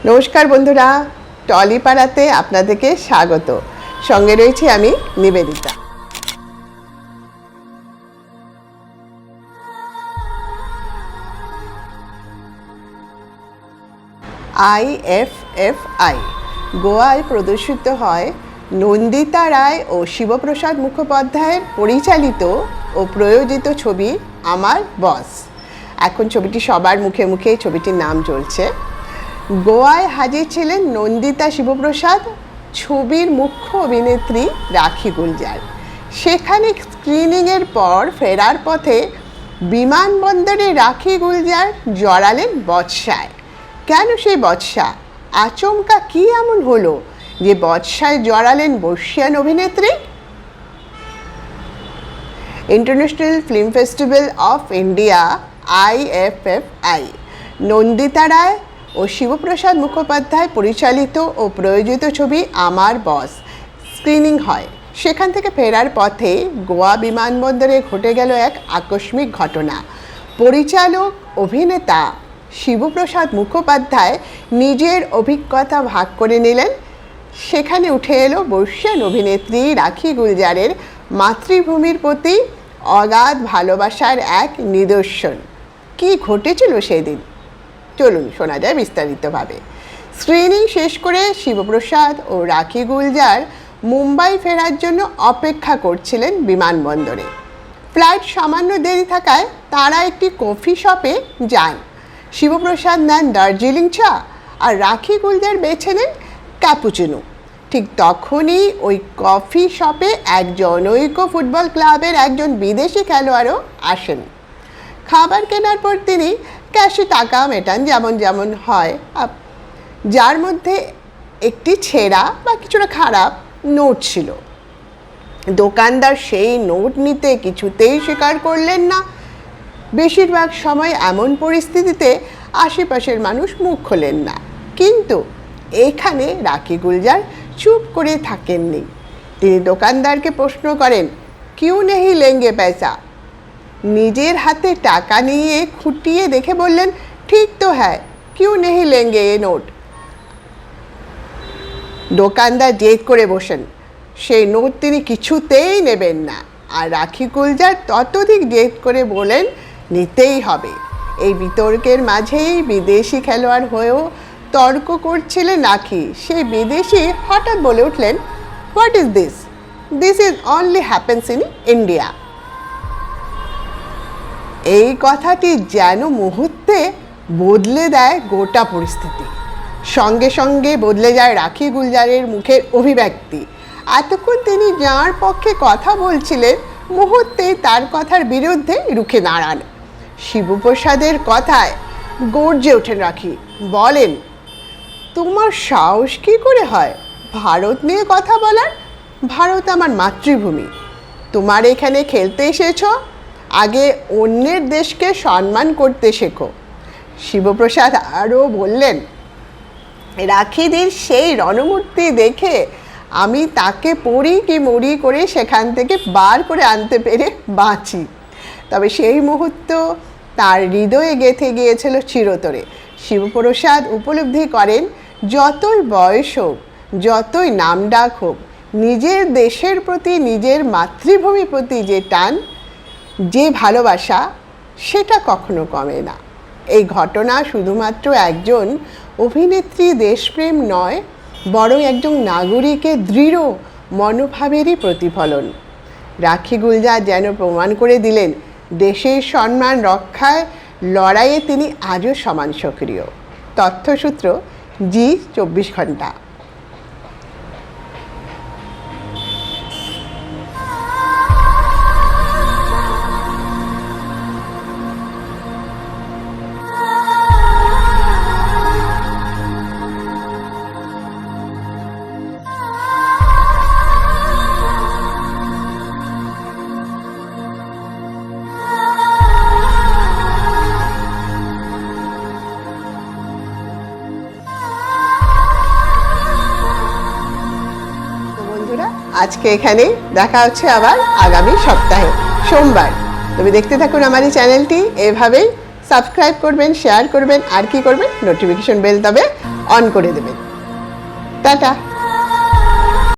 নমস্কার বন্ধুরা, টলিপাড়াতে আপনাদেরকে স্বাগত। সঙ্গে রয়েছি আমি নিবেদিতা। IFFI গোয়ায় প্রদর্শিত হয় নন্দিতা রায় ও শিবপ্রসাদ মুখোপাধ্যায়ের পরিচালিত ও প্রযোজিত ছবি আমার বস। এখন ছবিটি সবার মুখে মুখে ছবিটির নাম চলছে। গোয়ায় হাজির ছিলেন নন্দিতা শিবপ্রসাদ, ছবির মুখ্য অভিনেত্রী রাখি গুলজার। সেখানে স্ক্রিনিংয়ের পর ফেরার পথে বিমানবন্দরে রাখি গুলজার জড়ালেন বচসায়। কেন সেই বচসা? আচমকা কি এমন হলো যে বচসায় জড়ালেন বর্ষিয়ান অভিনেত্রী? International film festival of India IFFI Nandita Ray ও শিবপ্রসাদ মুখোপাধ্যায় পরিচালিত ও প্রযোজিত ছবি আমার বস স্ক্রিনিং হয়। সেখান থেকে ফেরার পথে গোয়া বিমানবন্দরে ঘটে গেল এক আকস্মিক ঘটনা। পরিচালক অভিনেতা শিবপ্রসাদ মুখোপাধ্যায় নিজের অভিজ্ঞতা ভাগ করে নিলেন। সেখানে উঠে এলো বর্ষিয়ান অভিনেত্রী রাখি গুলজারের মাতৃভূমির প্রতি অগাধ ভালোবাসার এক নিদর্শন। কি ঘটেছিল সেদিন চলুন শোনা যায় বিস্তারিতভাবে। স্ক্রিনিং শেষ করে শিবপ্রসাদ ও রাখি গুলজার মুম্বাই ফেরার জন্য অপেক্ষা করছিলেন বিমানবন্দরে। ফ্লাইট সামান্য দেরি থাকায় তারা একটি কফি শপে যান। শিবপ্রসাদ নেন দার্জিলিং চা আর রাখি গুলজার বেছে নেন ক্যাপুচিনো। ঠিক তখনই ওই কফি শপে এক জনৈক ফুটবল ক্লাবের একজন বিদেশি খেলোয়াড়ও আসেন। খাবার কেনার পর তিনি ক্যাশে টাকা মেটান, যেমন হয়, যার মধ্যে একটি ছেঁড়া বা কিছুটা খারাপ নোট ছিল। দোকানদার সেই নোট নিতে কিছুতেই স্বীকার করলেন না। বেশিরভাগ সময় এমন পরিস্থিতিতে আশেপাশের মানুষ মুখ খোলেন না, কিন্তু এখানে রাখি গুলজার চুপ করে থাকেননি। তিনি দোকানদারকে প্রশ্ন করেন, কিউ নেহি লেঙ্গে পয়সা? নিজের হাতে টাকা নিয়ে খুঁটিয়ে দেখে বললেন, ঠিক তো হ্যাঁ, কিউ নেহি লেঙ্গে এ নোট? দোকানদার জেদ করে বসেন, সেই নোট তিনি কিছুতেই নেবেন না। আর রাখি গুলজার ততোধিক জেদ করে বলেন, নিতেই হবে। এই বিতর্কের মাঝেই বিদেশি খেলোয়াড় হয়েও তর্ক করছিলেন রাখি। সেই বিদেশি হঠাৎ বলে উঠলেন, what is this? This is only happens in India. এই কথাটি যেন মুহূর্তে বদলে দেয় গোটা পরিস্থিতি। সঙ্গে সঙ্গে বদলে যায় রাখি গুলজারের মুখের অভিব্যক্তি। এতক্ষণ তিনি যার পক্ষে কথা বলছিলেন, মুহূর্তেই তার কথার বিরুদ্ধে রুখে দাঁড়ান। শিবপ্রসাদের কথায় গর্জে ওঠেন রাখি, বলেন, তোমার সাহস কী করে হয় ভারত নিয়ে কথা বলার? ভারত আমার মাতৃভূমি। তোমার এখানে খেলতে এসেছ, আগে অন্যের দেশকে সম্মান করতে শেখো। শিবপ্রসাদ আরও বললেন, রাখিদির সেই রণমূর্তি দেখে আমি তাকে পড়ি কি মরি করে সেখান থেকে বার করে আনতে পেরে বাঁচি। তবে সেই মুহূর্ত তার হৃদয়ে গেঁথে গিয়েছিল চিরতরে। শিবপ্রসাদ উপলব্ধি করেন, যতই বয়স হোক, যতই নামডাক হোক, নিজের দেশের প্রতি, নিজের মাতৃভূমির প্রতি যে টান, যে ভালোবাসা, সেটা কখনো কমে না। এই ঘটনা শুধুমাত্র একজন অভিনেত্রী দেশপ্রেম নয়, বরং একজন নাগরিকের দৃঢ় মনোভাবেরই প্রতিফলন। রাখি গুলজার যেন প্রমাণ করে দিলেন, দেশের সম্মান রক্ষায় লড়াইয়ে তিনি আজও সমান সক্রিয়। তথ্যসূত্র জি24 ঘন্টা। আজকে এখানে দেখা হচ্ছে আবার আগামী সপ্তাহে সোমবার। তবে দেখতে থাকুন আমার এই চ্যানেলটি। এভাবেই সাবস্ক্রাইব করবেন, শেয়ার করবেন, আর কি করবেন, নোটিফিকেশন বেল তবে অন করে দেবেন। টাটা।